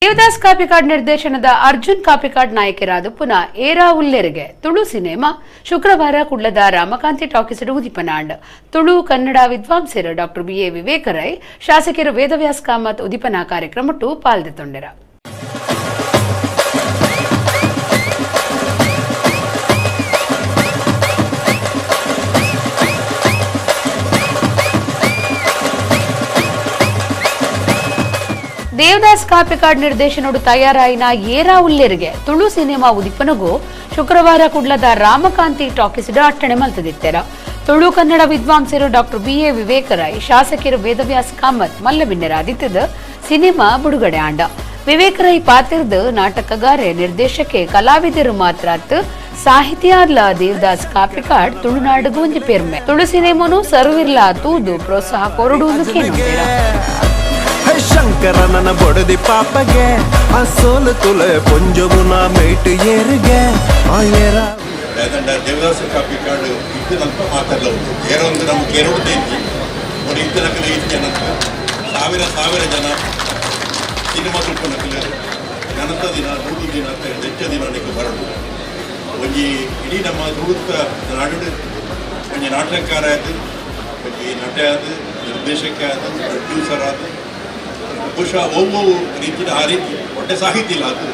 ದೇವದಾಸ್ ಕಾಪಿಕಾಡ್ ನಿರ್ದೇಶನದ ಅರ್ಜುನ್ ಕಾಪಿಕಾಡ್ ನಾಯಕರಾದ ಪುನಃ ಏರಾ ಉಲ್ಲೆರಿಗೆ ತುಳು ಸಿನಿಮಾ ಶುಕ್ರವಾರ ಕುಡ್ಲದ ರಾಮಕಾಂತಿ ಟಾಕೀಸ್ ಉದಿಪನಾಂಡ್ ತುಳು ಕನ್ನಡ ವಿದ್ವಾಂಸರು ಡಾಕ್ಟರ್ ಬಿ.ಎ. ವಿವೇಕರೈ ಶಾಸಕರು ವೇದವ್ಯಾಸ್ ಕಾಮತ್ ಉದಿಪನ ಕಾರ್ಯಕ್ರಮಟ್ಟು ಪಾಲ್ಗೊಂಡಿರ. ದೇವದಾಸ್ ಕಾಪಿಕಾಡ್ ನಿರ್ದೇಶನೋಡು ತಯಾರಾಯಿನ ಏರಾ ಉಲ್ಲೆರಿಗೆ ತುಳು ಸಿನಿಮಾ ಉದಿಪನಗೂ ಶುಕ್ರವಾರ ಕುಡ್ಲದ ರಾಮಕಾಂತಿ ಟಾಕೀಸ್ ಅಟ್ಟಣೆ ಮಲ್ತದಿತ್ತೆರ. ತುಳು ಕನ್ನಡ ವಿದ್ವಾಂಸರು ಡಾಕ್ಟರ್ ಬಿ.ಎ. ವಿವೇಕರೈ ಶಾಸಕರು ವೇದವ್ಯಾಸ್ ಕಾಮತ್ ಮಲ್ಲಬಿನ್ನೆರಾದಿತ್ತದ ಸಿನಿಮಾ ಬಿಡುಗಡೆ ಆಂಡ. ವಿವೇಕರೈ ಪಾತಿರ್ದ ನಾಟಕಗಾರೆ ನಿರ್ದೇಶಕೆ ಕಲಾವಿದರು ಮಾತ್ರ ಸಾಹಿತ್ಯಾರ್ಲ ದೇವದಾಸ್ ಕಾಪಿಕಾಡ್ ತುಳುನಾಡಿಗೂ ಒಂಜಿ ಪೆರ್ಮೆ. ತುಳು ಸಿನಿಮಾನು ಸರ್ವಿರ್ಲ ತೂದು ಪ್ರೋತ್ಸಾಹ ಕೊರಡು ಶಂಕರನ ಬೊಡದಿ ಪಾಪಗೆ ಆ ಸೋಲು ತುಲೆ ಪೊಂಜಮುನ ಮೇಟು ಏರಿಗೆ ದೇವದಾಸ ಕಾಪಿಕಾಡು ಇದ್ದನಂತ ಮಾತಾಡಲವುದು ಏರೊಂದು ನಮ್ಗೆ ಎರಡು ತೇಜಿ ಒಂದು ಇದ್ದನಕಲೆ ಇದ್ದನಂತ ಸಾವಿರ ಜನ ಸಿನಿಮಾ ತಿಳ್ಕೊಂಡಕಲೆ ನನಂತ ದಿನ 100 ದಿನ ಹೆಚ್ಚ ದಿನ ನಿಮಗೆ ಬರಡು ಒಂಜಿ ಇಡೀ ನಮ್ಮ ದುಡುತ್ತ ನಾಡು ಒಂಜಿ ನಾಟಕಕಾರ ಆಯ್ತು ಒಂಜಿ ನಟ ಆದ ನಿರ್ದೇಶಕ ಆದ ಪ್ರೊಡ್ಯೂಸರ್ ಆದ ಬಹುಶಃ ಒவ்வொரு ರೀತಿಯ ಆ ರೀತಿ ಒಟ್ಟೆ ಸಾಹಿತ್ಯ ಇಲ್ಲ ಅದು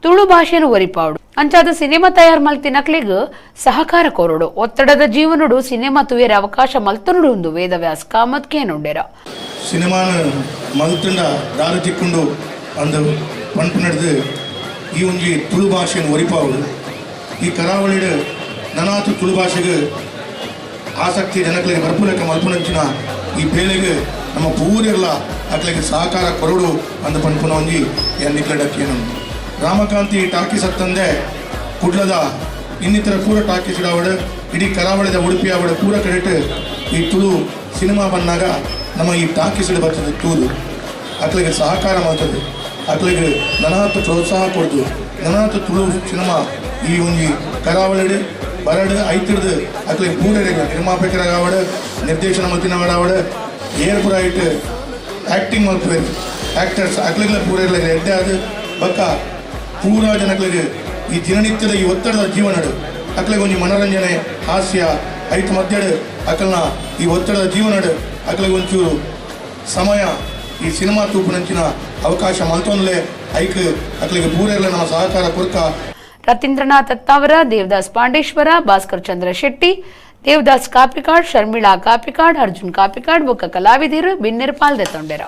ತುಳು ಭಾಷೆನು ಒರಿಪಾವಡು ಅಂಚಾದ ಸಿನಿಮಾ ತಯಾರು ಮಲ್ತಿನಕ್ಲಿಗ್ ಸಹಕಾರ ಕೋರಡು ಒತ್ತಡದ ಜೀವನಡು ಸಿನಿಮಾ ತುವೇರ ಅವಕಾಶ ಮಲ್ತನುಡು ಒಂದು ವೇದವ್ಯಾಸ್ ಕಾಮತ್ ಕೇನುಂಡೆರ. ಸಿನಿಮಾನ ಮಲ್ತಂಡ ದಾರಿ ತಿಕ್ಕೊಂಡು ಅಂದು ಪಂಪು ನಡೆದು ಈ ಒಂಜಿ ತುಳು ಭಾಷೆಯನ್ನು ಒರಿಪಾವಡು ಈ ಕರಾವಳಿಡು ನನಾತು ತುಳು ಭಾಷೆಗೆ ಆಸಕ್ತಿ ಜನಗಳಿಗೆ ಬರ್ಪುಲಕ್ಕೆ ಮಲ್ಪುನಂಚಿನ ಈ ಬೇಳೆಗೆ ನಮ್ಮ ಪೂರೆಲ್ಲ ಅಕ್ಲಿಗೆ ಸಹಕಾರ ಕೊರಡು ಅಂದು ಪಂಪುನ ಒಂಜಿ ಎನ್ನಿಕ್ಲಡಕ್ಕೇನು ರಾಮಕಾಂತಿ ಟಾಕೀಸ್ ಹತ್ತಂದೆ ಕುಡ್ಲದ ಇನ್ನಿತರ ಪೂರ ಟಾಕೀಸ್ ಆವಡು ಇಡೀ ಕರಾವಳಿದ ಉಡುಪಿ ಆವಡು ಪೂರ ಕಡೆಟ್ ಈ ತುಳು ಸಿನಿಮಾ ಬಂದಾಗ ನಮ್ಮ ಈ ಟಾಕೀಸ್ ಬರ್ತದೆ ತೂದು ಅಕ್ಲಿಗೆ ಸಹಕಾರ ಮಾಡ್ತದೆ ಅಕ್ಲಿಗೆ ನನಾತು ಪ್ರೋತ್ಸಾಹ ಕೊಡ್ತು ನನಾತು ತುಳು ಸಿನಿಮಾ ಈ ಒಂಜಿ ಕರಾವಳಿ ಬರಡು ಐತಿರ್ದು ಅಕ್ಲಿಗೆ ಪೂರೈಗೆ ನಿರ್ಮಾಪಕರಾಗವಡು ನಿರ್ದೇಶನ ಮಲ್ತಿನವಡವಡು ಏರ್ಪುರ ಇಟ್ಟು ಆ್ಯಕ್ಟಿಂಗ್ ಮಲ್ಪಬೇಕು ಆ್ಯಕ್ಟರ್ಸ್ ಅಕ್ಲಿಗೆ ಪೂರೈಗೆ ಎಡ್ಡೆ ಅದು ಬಕ್ಕ ಪೂರ ಜನಗಳಿಗೆ ಈ ದಿನನಿತ್ಯದ ಈ ಒತ್ತಡದ ಜೀವನಡು ಅಕ್ಲಿಗೆ ಒಂಜಿ ಮನರಂಜನೆ ಹಾಸ್ಯ ಐತು ಮಧ್ಯಡು ಅಕ್ಕಲ್ನ ಈ ಒತ್ತಡದ ಜೀವನಡು ಅಕ್ಲಿಗೆ ಒಂಚೂರು ಸಮಯ ಈ ಸಿನಿಮಾ ತೂಪುನಂಚಿನ ಅವಕಾಶ ಮಲ್ತೊಂದಲೇ ಐಕ್ ಅಕ್ಲಿಗೆ ಪೂರೈಲ್ಲ ನಮ್ಮ ಸಹಕಾರ ಕೊರ್ಕ. ರತೀಂದ್ರನಾಥ್ ಅತ್ತಾವರ, ದೇವದಾಸ್ ಪಾಂಡೇಶ್ವರ, ಭಾಸ್ಕರ್ ಚಂದ್ರ ಶೆಟ್ಟಿ, ದೇವದಾಸ್ ಕಾಪಿಕಾಡ್, ಶರ್ಮಿಳಾ ಕಾಪಿಕಾಡ್, ಅರ್ಜುನ್ ಕಾಪಿಕಾಡ್ ಬೊಕ್ಕ ಕಲಾವಿದರು ಬಿನ್ನೆರ್ ಪಾಲ್ದೆತ್ತೊಂಡೆರ.